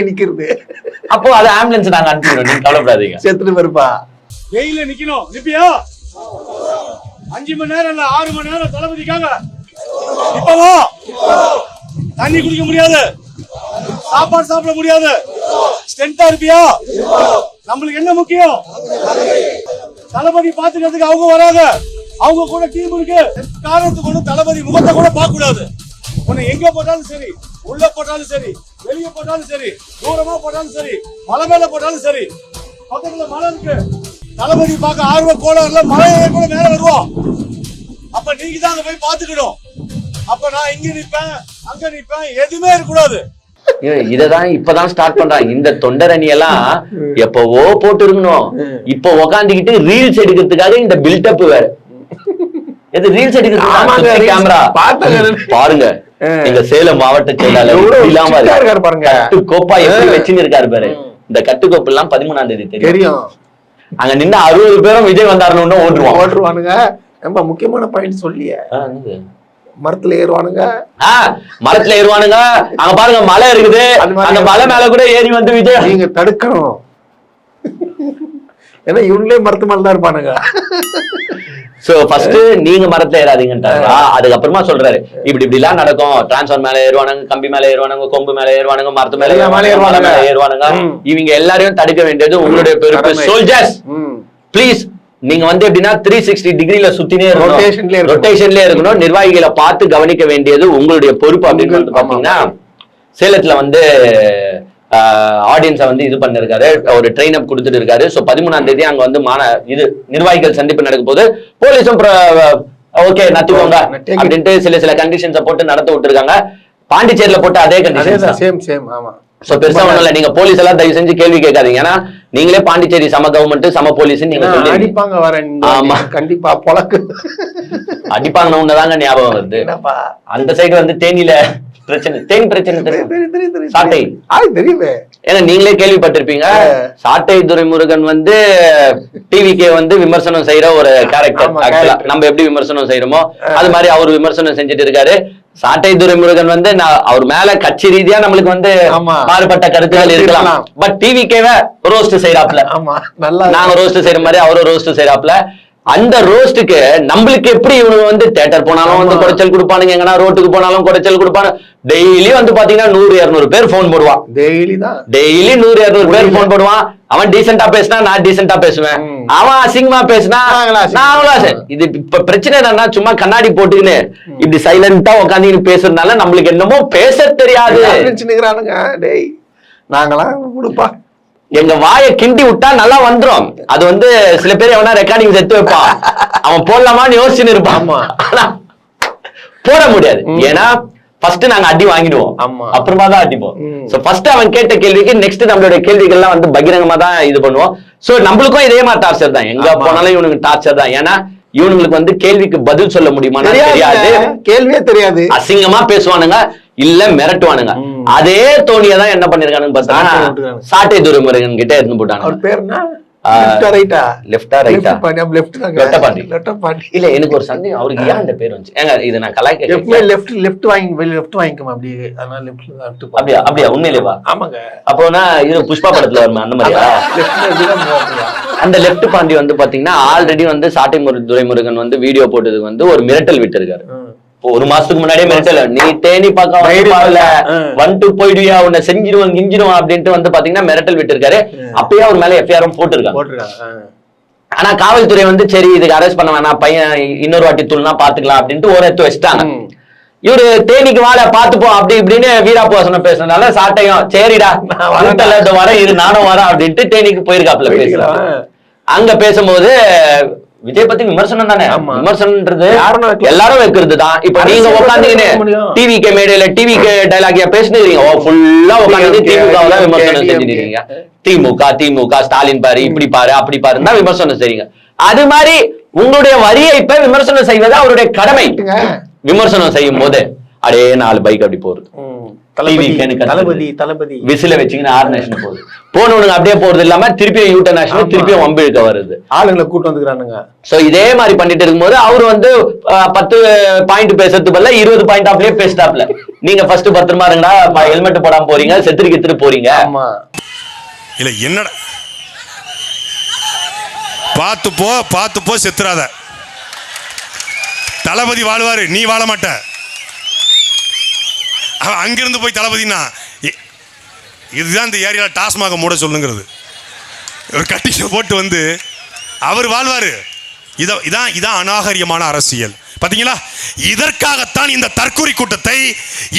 நிக்கிறது அப்போ அது ஆம்புலன்ஸ் நாங்க அனுப்பிடுவோம், நீங்க கவலைப்படாதீங்க. செத்துட்டு வருப்பா. வெயில நிக்கணும், நிப்பியா 5 மணி நேரம் இல்ல 6 மணி நேரம் தளபதிக்காக இப்பவா தண்ணி குடிக்க முடியாது, சாப்பாடு சாப்பிட முடியாது, ஸ்ட்ரென்த்தா இருப்பியா? நம்மளுக்கு என்ன முக்கியம்? தளபதி பாத்துக்கிறதுக்கு அவங்க வராங்க, அவங்க கூட டீம் இருக்கு. காரணத்துக்கு கூட தளபதி முகத்தை கூட பார்க்க கூடாது. உன்னை எங்க போட்டாலும் சரி, உள்ள போட்டாலும் சரி, வெளியே போட்டாலும் சரி, தூரமா போட்டாலும் சரி, மலை மேல போட்டாலும் சரி, பக்கத்துல மலை இருக்கு, தளபதி பார்க்க ஆர்வ கோளாறுல மலையை கூட மேல வருவோம். அப்ப நீங்க தான் அங்க போய் பாத்துக்கணும். அப்ப நான் இங்க நிப்பேன், அங்க நிப்பேன், எதுவுமே இருக்கக்கூடாது. இததான் இப்பதான் ஸ்டார்ட் பண்றாங்க. இந்த தொண்டரணி எல்லாம் எப்பவோ போட்டு இருக்கணும். இப்ப உக்காந்துக்கிட்டு ரீல்ஸ் எடுக்கிறதுக்காக இந்த பில்டப் வேற. எது ரீல்ஸ் எடுக்கிறதுக்கு கேமரா பாருங்க. எங்க சேலம் மாவட்ட செயலாளர் பாருங்க, கட்டுக்கோப்பா எப்படி வச்சுன்னு இருக்காரு பாரு. இந்த கட்டுக்கோப்பு எல்லாம் 13ஆம் தேதி தெரியும். அங்க நின்று 60 பேரும் விஜய் வந்தாருன்னு ஓட்டுருவானுங்க. ரொம்ப முக்கியமான பாயிண்ட் சொல்லிய, மரத்துல ஏறுவானுங்க, மரத்துல ஏறுவானுங்க. அங்க பாருங்க மலை இருக்குது, அந்த மலை மேல கூட ஏறி வந்து விஜய் நீங்க தடுக்கணும். ஏன்னா இவங்களே மரத்து மேல தான் இருப்பானுங்க. சோ ஃபர்ஸ்ட் நீங்க மரத்துல ஏறாதீங்கன்றாரா, அதுக்கப்புறமா சொல்றாரு இப்படி எல்லாம் நடக்கும். டிரான்ஸ்ஃபார்மர் மேல ஏறுவானுங்க, கம்பி மேல ஏறுவானுங்க, கொம்பு மேல ஏறுவானுங்க, மரத்து மேல ஏறுவானுங்க. இவங்க எல்லாரையும் தடுக்க வேண்டியது உங்களுடைய பெருமை. சோல்ஜர்ஸ் ப்ளீஸ், நீங்க வந்து எப்படின்னா 360 டிகிரில சுத்தினே இருக்கணும், ரொட்டேஷன்லயே இருக்கணும். நிர்வாகிகளை பார்த்து கவனிக்க வேண்டியது உங்களுடைய பொறுப்பு. அப்படின்னு வந்து பாத்தீங்கன்னா சேலத்துல வந்து ஆடியன்ஸை வந்து இது பண்ணிருக்காரு, ஒரு ட்ரெயின் அப் கொடுத்துட்டு இருக்காரு. சோ 13ஆம் தேதி அங்க வந்து இது நிர்வாகிகள் சந்திப்பு நடக்கும் போது போலீஸும் ஓகே நத்துக்கோங்க அப்படின்ட்டு சில கண்டிஷன்ஸை போட்டு நடத்த விட்டுருக்காங்க. பாண்டிச்சேரியில போட்டு அதே கண்டிஷன், சோ பெருசா ஒண்ணும் இல்ல. நீங்க போலீஸ் எல்லாம் தயவு செஞ்சு கேள்வி கேட்காதீங்க. ஏன்னா நீங்களே பாண்டிச்சேரி சம கவர்மெண்ட் சம போலீஸ் நீங்க சொல்லி அடிப்பாங்க வரேன். ஆமா. கண்டிப்பா பொழக்கு அடிப்பாங்க உன்னதாங்க ஞாபகம் வருது. என்னப்பா அந்த சைடு வந்து தேனியில பிரச்சனை, தேனி பிரச்சனை தெரியும். சாட்டை தெரியுமே. ஏன்னா நீங்களே கேள்விப்பட்டிருப்பீங்க, சாட்டை துரைமுருகன் வந்து டிவிக்கே வந்து விமர்சனம் செய்யற ஒரு கேரக்டர். ஆக்சுவலா நம்ம எப்படி விமர்சனம் செய்யறோமோ அது மாதிரி அவர் விமர்சனம் செஞ்சுட்டு இருக்காரு. சாட்டை துரைமுருகன் வந்து அவர் மேல கட்சி ரீதியா நம்மளுக்கு வந்து மாறுபட்ட கருத்துகள் இருக்கலாம். பட் டிவிக்கேவை ரோஸ்ட் செய்யறாப்ல, நாங்க ரோஸ்ட் செய்யற மாதிரி அவரும் ரோஸ்ட் செய்யறாப்ல. அந்த ரோஸ்டுக்கு நம்மளுக்கு எப்படி இவனுங்க வந்து தியேட்டர் போனாலும் வந்து குறைச்சல் கொடுப்பானுங்க, எங்கன்னா ரோட்டுக்கு போனாலும் குறைச்சல் கொடுப்பானு. டெய்லி வந்து பாத்தீங்கன்னா 100-200 பேர் போன் போடுவான். டெய்லி 100-200 பேர் போன் போடுவான். அவன் டீசென்டா பேசினா நான் டீசென்டா பேசுவேன், அவன் அசிங்கமா பேசினா நான். இது இப்ப பிரச்சனை என்னன்னா, சும்மா கண்ணாடி போட்டுக்கின்னு இப்படி சைலண்டா உட்காந்து பேசுறதுனால நம்மளுக்கு என்னமோ பேச தெரியாது. நாங்களாம் கொடுப்பா எங்க வாயை கிண்டி விட்டா நல்லா வந்துரும். அது வந்து சில பேர் எவனா ரெக்கார்டிங் எடுத்து வைப்பான், அவன் போடலாமான்னு யோசிச்சுன்னு இருப்பான். ஆனா போட முடியாது. ஏன்னா ஃபர்ஸ்ட் நாங்க அடி வாங்கிடுவோம், அப்புறமா தான் அடிப்போம். சோ ஃபர்ஸ்ட் அவன் கேட்ட கேள்விக்கு நெக்ஸ்ட் நம்மளுடைய கேள்விகள்லாம் வந்து பகிரங்கமா தான் இது பண்ணுவோம். சோ நம்மளுக்கும் இதே மாதிரி டார்ச்சர் தான், எங்க போனாலும் இவனுக்கு டார்ச்சர் தான். ஏன்னா இவனுங்களுக்கு வந்து கேள்விக்கு பதில் சொல்ல முடியுமா தெரியாது, கேள்வியே தெரியாது. அசிங்கமா பேசுவானுங்க, இல்ல மிரட்டுவானுங்க. அதே தோனியதான் என்ன பண்ணிருக்கானுன்னு பார்த்தா சாட்டை துரைமுருகன் கிட்ட இருந்து போட்டாங்க. இல்ல எனக்கு ஒரு சந்தேகம், அவருக்கு ஏன் அந்த பேர் வந்துச்சு? ஏங்க இது நான் கலாய்க்க அப்படியா? உண்மையிலேவா? ஆமாங்க. அப்போனா இது புஷ்பா படத்துல வருமா அந்த மாதிரியா? அந்த லெப்ட் பாண்டி வந்து பாத்தீங்கன்னா ஆல்ரெடி வந்து சாட்டை துரைமுருகன் வந்து வீடியோ போட்டதுக்கு வந்து ஒரு மிரட்டல் விட்டு இருக்காரு. ஒரு மாசத்துக்கு முன்னாடியே மிரட்டல, நீ தேனி பக்கம் வந்துட்டு போயிடுவியா, உன்னை செஞ்சிருவான் கிஞ்சிருவான் அப்படின்ட்டு வந்து பாத்தீங்கன்னா மிரட்டல் விட்டு இருக்காரு. அப்பயே அவர் மேல எஃப்ஐஆரும் போட்டிருக்காங்க. ஆனா காவல்துறை வந்து சரி இதுக்கு அரெஸ்ட் பண்ண வேணாம், பையன் இன்னொரு வாட்டி தூள்னா பாத்துக்கலாம் அப்படின்ட்டு ஒரு எடுத்து வச்சுட்டாங்க. இவரு தேனிக்கு வாழ பாத்துப்போம் அப்படி இப்படின்னு வீராபோசனம் பேசுறதுனால சாட்டையும் சரிடா வரேன் இரு நானும் வரேன் அப்படின்ட்டு தேனிக்கு போயிருக்காப்ல பேசுறாங்க. அங்க பேசும்போது விஜய் பத்தி விமர்சனம் தானே, விமர்சனம்ன்றது எல்லாரும் வைக்கிறது தான். இப்ப நீங்க உட்காந்துக்கின்னு டிவிக்கு மேடையில டிவிக்கு டைலாகியா பேசினீங்க, ஃபுல்லா உட்காந்து திமுக தான் விமர்சனம் செஞ்சுருக்கீங்க. திமுக ஸ்டாலின் பாரு, இப்படி பாரு அப்படி பாருன்னு தான் விமர்சனம் செய்றீங்க. அது மாதிரி உங்களுடைய வரியை இப்ப விமர்சனம் செய்வது அவருடைய கடமை. விமர்சனம் செய்யும் போது அடே 4 பைக் அப்படி போறது, விசில வச்சுக்கின்னு ஆர்நேஷன் போகுது, போனவனுங்க அப்படியே போறது இல்லாம திருப்பியும் யூட்டர் நேஷனல் திருப்பியும் வம்பிழுக்க வருது, ஆளுங்களை கூட்டு வந்துக்கிறானுங்க. சோ இதே மாதிரி பண்ணிட்டு இருக்கும்போது அவரு வந்து 10 பாயிண்ட் பேசுறது பதிலா 20 பாயிண்ட் ஆஃப்லயே பேசிட்டாப்ல. நீங்க ஃபர்ஸ்ட் பத்திரமா இருங்கடா, ஹெல்மெட் போடாம போறீங்க, செத்துரு போறீங்க. இல்ல என்னடா பாத்து போ செத்துறாத, தளபதி வாழ்வாரு நீ வாழ மாட்ட. அங்கிருந்து போய் தளபதினா இதுதான் இந்த ஏரியால டாஸ்மாக மூட சொல்லுங்கிறது. ஒரு கட்டிஷன் போட்டு வந்து அவர் வாழ்வாரு. இதான் அநாகரியமான அரசியல். பாத்தீங்களா? இதற்காகத்தான் இந்த தற்கொலை கூட்டத்தை,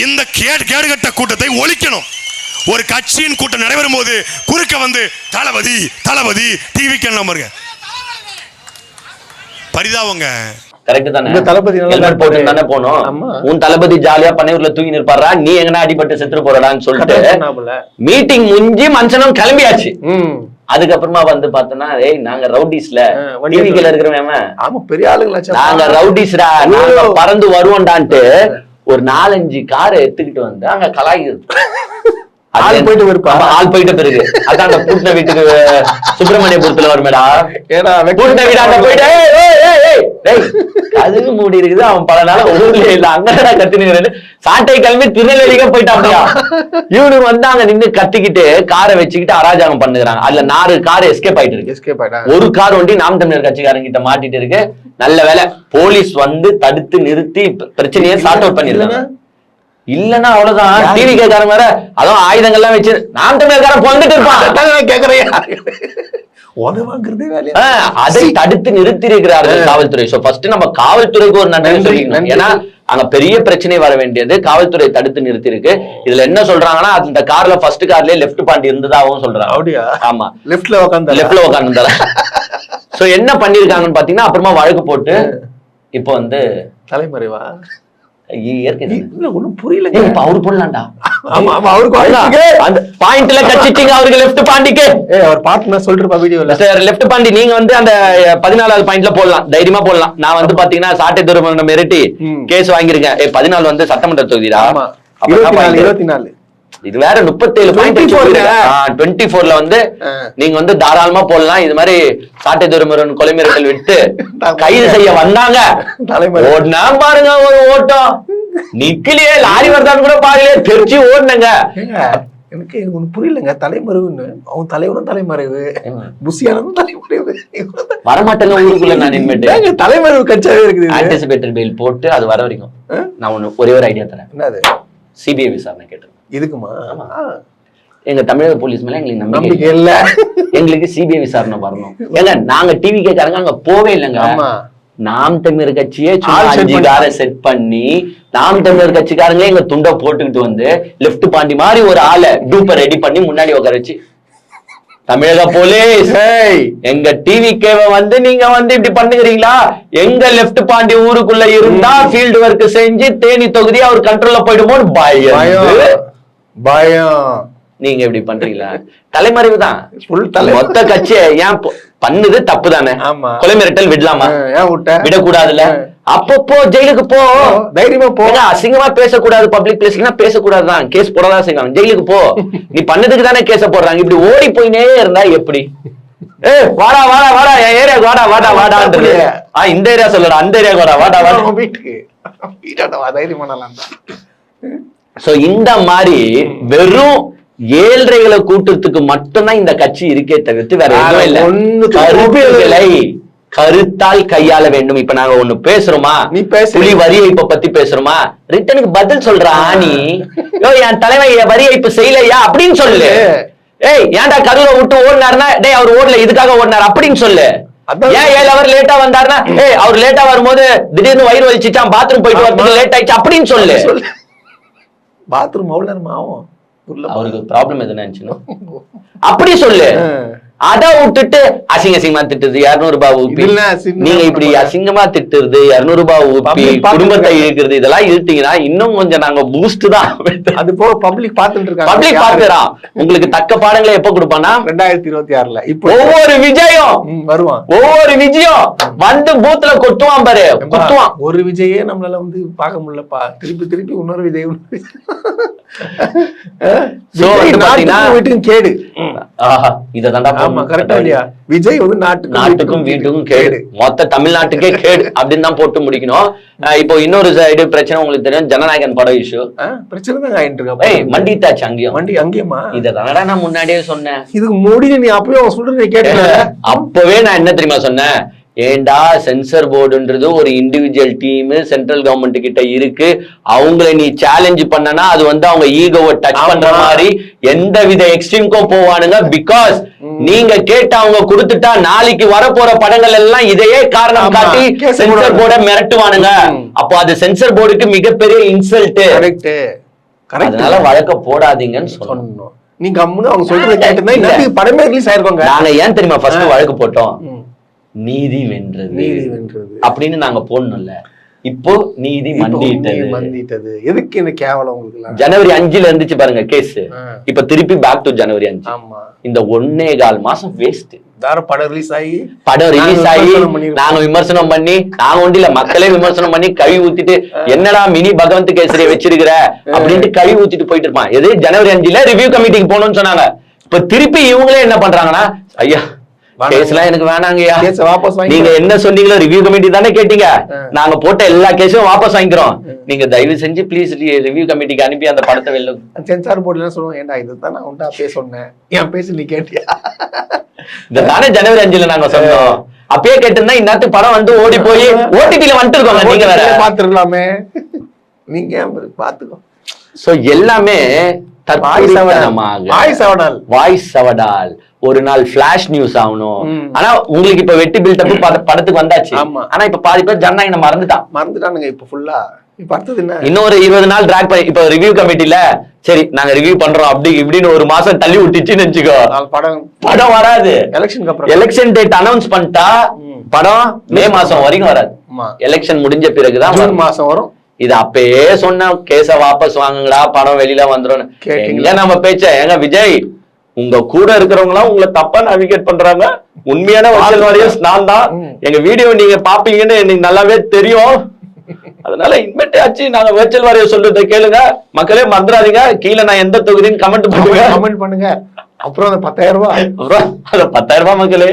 இந்த கேடுகட்ட கூட்டத்தை ஒழிக்கணும். ஒரு கட்சியின் கூட்டம் நடைபெறும் போது குறுக்க வந்து தளபதி தளபதி டிவிக்கு நம்பருங்க, பரிதாபங்க. கரெக்ட் தானே? ஹெல்மெட் போட்டு தானே போனோம். உன் தளபதி ஜாலியா பண்ணையூர்ல தூங்கி நிற்பாரா, நீ எங்கன்னா அடிபட்டு செத்துட்டு போறடான்னு சொல்லிட்டு மீட்டிங் முடிஞ்சு மனுஷனும் கிளம்பியாச்சு. அதுக்கப்புறமா வந்து பார்த்தோம்னா நாங்க ரவுடிஸ்ல டிவிக்குள்ள இருக்கிறவன் பெரிய ஆளுங்களா, நாங்க ரவுடிஸ்டா, நாங்க பறந்து வருவோம்டான்ட்டு ஒரு 4-5 காரை எடுத்துக்கிட்டு வந்து அங்க கலாய்கிறது. ஆள் போயிட்ட பிறகு அதான் அந்த பூட்டின வீட்டுக்கு சுப்பிரமணியபுரத்துல வருமேடா, பூட்டின வீடு அங்க போயிட்டு அதுக்கு மூடி இருக்குது. அவன் பல நாள் ஊர்ல இல்ல, அங்கடா கத்தினு சாட்டை கிளம்பி திருநெல்வேலிக்கே போயிட்டான். இவனுக்கு வந்து அங்க நின்று கத்திக்கிட்டு காரை வச்சுக்கிட்டு அராஜகம் பண்ணுறாங்க. அதுல 4 கார் எஸ்கேப் ஆயிட்டு இருக்கு. ஒரு கார் ஒண்டி நாம் தமிழர் கட்சிக்காரங்க கிட்ட மாட்டிட்டு இருக்கு. நல்ல வேலை போலீஸ் வந்து தடுத்து நிறுத்தி பிரச்சனையை சார்ட் அவுட் பண்ணிருக்காங்க. இல்லன்னா அவ்வளவுதான். டிவி கேட்காரங்க வேற அதுவும் ஆயுதங்கள்லாம் வச்சு நாம் தமிழர்காரன் வந்துட்டு இருப்பான். கேக்குறேன் அதை தடுத்து நிறுத்தி இருக்கிறார்கள் காவல்துறை. சோ ஃபர்ஸ்ட் நம்ம காவல்துறைக்கு ஒரு நன்றி சொல்லிக்கணும். ஏன்னா அங்க பெரிய பிரச்சனை வர வேண்டியது காவல்துறை தடுத்து நிறுத்தி இருக்கு. இதுல என்ன சொல்றாங்கன்னா அந்த கார்ல ஃபர்ஸ்ட் கார்லயே லெஃப்ட் பாண்டி இருந்ததாகவும் சொல்றாங்க. ஆமா, லெஃப்ட்ல உட்காந்து சோ என்ன பண்ணிருக்காங்கன்னு பாத்தீங்கன்னா அப்புறமா வழக்கு போட்டு இப்போ வந்து தலைமறைவா ஒண்ணும் புரியல. அவரு போடலாம்டா, ஆமா ஆமா அவருக்கு வாய்ப்பு அந்த பாயிண்ட்ல கட்சிட்டீங்க அவருக்கு லெஃப்ட் பாண்டிக்கு. அவர் பார்ட்னர் சொல்லிருப்பா வீடியோல. லெஃப்ட் பாண்டி நீங்க வந்து அந்த 14வது பாயிண்ட்ல போடலாம், தைரியமா போடலாம். நான் வந்து பாத்தீங்கன்னா சாட்டை துறைமுகம் மிரட்டி கேஸ் வாங்கிருக்கேன். 14 வந்து சட்டமன்ற தொகுதிடா. 24 இது வேற 37 பாயிண்ட் 24ல வந்து நீங்க வந்து தாராளமா போடலாம். இது மாதிரி சாட்டை துறைமுருகன் கொலை மிரட்டல் விட்டு கைது செய்ய வந்தாங்க. ஓடுனா பாருங்க ஒரு ஓட்டம் நிக்கலையே, லாரி வருதான்னு கூட பாக்கலையே, தெரிச்சு ஓடுனங்க. எனக்கு ஒண்ணு புரியலங்க. தலைமறைவுன்னு அவன் தலைவனும் தலைமறைவு, புஷியானதும் தலைமறைவு, வரமாட்டேங்க ஊருக்குள்ள. நான் இனிமேட்டு தலைமறைவு கட்சியாவே இருக்குது. ஆன்டிசிபேட்டட் பெயில் போட்டு அது வர வரைக்கும் நான் ஒரே ஒரு ஐடியா தரேன். என்னது? சிபிஐ விசாரணை கேட்டு இதுக்குமா? எங்க தமிழக போலீஸ் மேல எங்களுக்கு நம்பிக்கை இல்ல. எங்களுக்கு சிபிஐ விசாரணை வரணும். ஏங்க நாங்க டிவி கேட்காரங்க அங்க போவே இல்லைங்க. நாம் தமிழர் கட்சியே 5 காரை செட் பண்ணி நாம் தமிழர் கட்சிக்காரங்களே எங்க துண்டை போட்டுக்கிட்டு வந்து லெப்ட் பாண்டி மாதிரி ஒரு ஆளை டூப்பர் ரெடி பண்ணி முன்னாடி உட்கார வச்சு, தமிழக போலீஸ் எங்க டிவிக்கேவை வந்து நீங்க வந்து இப்படி பண்ணுகிறீங்களா, எங்க லெப்ட் பாண்டி ஊருக்குள்ள இருந்தா ஃபீல்டு ஒர்க் செஞ்சு தேனி தொகுதி அவர் கண்ட்ரோல்ல போயிடுமோன்னு பயம். நீங்க இப்படி பண்றீங்களா? தலைமறைவு தான் மொத்த கட்சியை ஏன் பண்ணுது தப்பு தானே. கொலை மிரட்டல் விடலாமா? விடக்கூடாதுல்ல. அப்பப்போ ஜெயிலுக்கு போ, தைரியமா போ. அசிங்கமா பேசக்கூடாது, பப்ளிக் பிளேஸ்ல பேசக்கூடாதுதான், கேஸ் போடதான் செய்வாங்க. ஜெயிலுக்கு போ, நீ பண்ணதுக்கு தானே கேஸ போடுறாங்க. இப்படி ஓடி போயினே இருந்தா எப்படி? வாடா வாடா வாடா என் ஏரியாவுக்கு வாடா வாடா வாடான்றது. இந்த ஏரியா சொல்லடா, அந்த ஏரியாவுக்கு வாடா வாடா வாடா வீட்டுக்கு தைரியமா. சோ இந்த மாதிரி வெறும் ஏழ்றைகளை கூட்டத்துக்கு மட்டும்தான் இந்த கட்சி இருக்கே தவிர்த்து வேற எதுவும் இல்ல. கருத்துக்களை கருத்தால் கையாள வேண்டும். இப்ப நாங்க ஒண்ணு பேசுறோமா, நீ புலி வரி ஏய்ப்பை பத்தி பேசுறோமா, ரிட்டனுக்கு பதில் சொல்றா நீ. என் தலைவன் வரி ஏய்ப்பு செய்யலையா அப்படின்னு சொல்லு. ஏய் ஏன்டா கருவை விட்டு ஓடினாருன்னா, டேய் அவர் ஓடல இதுக்காக ஓடினார் அப்படின்னு சொல்லு. ஏன் 7 அவர் லேட்டா வந்தாருன்னா, ஏய் அவர் லேட்டா வரும்போது திடீர்னு வயிறு வலிச்சுட்டான் பாத்ரூம் போயிட்டு வரதுக்கு லேட் ஆயிடுச்சு அப்படின்னு சொல்லு. பாத்ரூம் ஆகும் அவருக்கு ப்ராப்ளம் எதுனா அப்படி சொல்லு. அத விட்டுட்டு அசிங்க அசிங்கமா திட்டுறது 200 ரூபாய் ஊப்பி, நீங்க இப்படி அசிங்கமா திட்டுறது 200 ரூபாய் ஊப்பி குடும்பத்தை இழுக்கிறது, இதெல்லாம் இழுத்தீங்கன்னா இன்னும் கொஞ்சம் நாங்க பூஸ்ட் தான். அது போக பப்ளிக் பாத்துட்டு இருக்காங்க. பப்ளிக் பாத்துறான். உங்களுக்கு தக்க பாடங்களை எப்ப கொடுப்பானா? 2026ல. இப்போ ஒவ்வொரு விஜயம் வருவான், ஒவ்வொரு விஜயம் வந்து பூத்துல கொட்டுவான் பாரு, கொட்டுவான். ஒரு விஜயே நம்மளால வந்து பார்க்க முடியலப்பா. திருப்பி திருப்பி இன்னொரு விஜய் கேடு. இததாண்டா விஜய் வந்து நாட்டுக்கும் வீட்டுக்கும் கேடு, மொத்த தமிழ்நாட்டுக்கே கேடு அப்படின்னு தான் போட்டு முடிக்கணும். இப்போ இன்னொரு சைடு பிரச்சனை உங்களுக்கு தெரியும், ஜனநாயகன் படம் இஷ்யூ பிரச்சனை தான் ஆயிட்டு இருக்கு. மண்டித்தாச்சு அங்கேயும். மண்டி அங்கேயுமா? இததானடா நான் முன்னாடியே சொன்னேன். இதுக்கு மோடி நீ அப்பவே சொல்றது கேட்ட. அப்பவே நான் என்ன தெரியுமா சொன்னேன்? ஏண்டா சென்சர் போர்டுன்றது ஒரு இண்டிவிஜுவல் டீம் சென்ட்ரல் கவர்மெண்ட் கிட்ட இருக்கு, அவங்களை நீ சேலஞ்ச் பண்ணனா அது வந்து அவங்க ஈகோவை டச் பண்ற மாதிரி எந்த வித எக்ஸ்ட்ரீம்க்கும் போவானுங்க. பிகாஸ் நீங்க கேட்டு அவங்க கொடுத்துட்டா நாளைக்கு வரப்போற படங்கள் எல்லாம் இதையே காரணம் காட்டி சென்சர் போர்டை மிரட்டுவானுங்க. அப்போ அது சென்சர் போர்டுக்கு மிகப்பெரிய இன்சல்ட். அதனால வழக்க போடாதீங்கன்னு சொல்லணும். நீங்க அவங்க சொல்றது கேட்டு படமே ரிலீஸ் ஆயிருக்கோங்க. நாங்க ஏன் தெரியுமா ஃபர்ஸ்ட் வழக்கு போட்டோம்? நீதி வென்றது அப்படின்னு நாங்க போடணும்ல. இப்போ நீதி மண்டிட்டது. எதுக்கு இந்த கேவலம் உங்களுக்கு? ஜனவரி 5ல இருந்துச்சு பாருங்க கேஸ், இப்ப திருப்பி பேக் டு ஜனவரி 5. இந்த 1.25 மாசம் வேஸ்ட். படம் ரிலீஸ் ஆகி நாங்க விமர்சனம் பண்ணி, நாங்க ஒன்றில மக்களே விமர்சனம் பண்ணி கழுவி ஊத்திட்டு, என்னடா மினி பகவந்த் கேசரியை வச்சிருக்கிற அப்படின்ட்டு கழுவி ஊத்திட்டு போயிட்டு இருப்பான். எது ஜனவரி 5ல ரிவ்யூ கமிட்டிக்கு போகணும்னு சொன்னாங்க. இப்ப திருப்பி இவங்களே என்ன பண்றாங்கன்னா, ஐயா கேஸ்லாம் எனக்கு வேணாங்கய்யா, நீங்க என்ன சொன்னீங்களோ ரிவ்யூ கமிட்டி தானே கேட்டீங்க, நாங்க போட்ட எல்லா கேஸும் வாபஸ் வாங்கிக்கிறோம், நீங்க தயவு செஞ்சு ப்ளீஸ் ரிவ்யூ கமிட்டிக்கு அனுப்பி அந்த படத்தை வெளில. சென்சார் போர்டுல சொல்லுவோம், ஏன்டா இதுதான் நான் உண்டா அப்பயே சொன்னேன், என் பேச நீ கேட்டியா? இதுதானே ஜனவரி 5ல நாங்க சொன்னோம். அப்பயே கேட்டிருந்தா இந்த படம் வந்து ஓடி போய் ஓடிடில வந்துட்டு இருக்கோங்க. நீங்க வேற பாத்துருக்கலாமே, நீங்க பாத்துக்கோ. சோ எல்லாமே வாய்ஸ் சவடால் ஒரு நாள் பிளாஷ் நியூஸ் ஆகணும். ஆனா உங்களுக்கு இப்ப வெட்டி பில்டப் படத்துக்கு வந்தாச்சு. ஆனா இப்ப பாதி பேர் ஜனநாயகம் மறந்துட்டானுங்க. இப்ப ஃபுல்லா இன்னொரு 20 நாள் டிராக் பண்ணி இப்ப ரிவ்யூ கமிட்டில சரி நாங்க ரிவ்யூ பண்றோம் அப்படி இப்படின்னு ஒரு மாசம் தள்ளி விட்டுச்சுன்னு வச்சுக்கோ, படம் வராது. எலெக்ஷன் டேட் அனௌன்ஸ் பண்ணிட்டா படம் மே மாசம் வரைக்கும் வராது. எலெக்ஷன் முடிஞ்ச பிறகுதான் ஜூன் மாசம் வரும். இது அப்பயே சொன்ன கேஸ வாபஸ் வாங்குங்கடா, படம் வெளியில வந்துரும். கேட்டீங்களா? எங்க நம்ம பேச்ச எங்க விஜய், உங்க கூட இருக்கிறவங்க எல்லாம் உங்களை தப்பா நேவிகேட் பண்றாங்க. உண்மையான வர்ச்சுவல் வாரியர்ஸ் நான் தான். எங்க வீடியோ நீங்க பாப்பீங்கன்னு எனக்கு நல்லாவே தெரியும். அதனால இன்மெண்ட் ஆச்சு, நாங்க வர்ச்சுவல் வாரியர் சொல்றதை கேளுங்க. மக்களே மறந்துடாதீங்க, கீழே நான் எந்த தொகுதின்னு கமெண்ட் கமெண்ட் பண்ணுங்க. அப்புறம் அந்த 10,000 ரூபாய், அப்புறம் அந்த 10,000 ரூபாய் மக்களே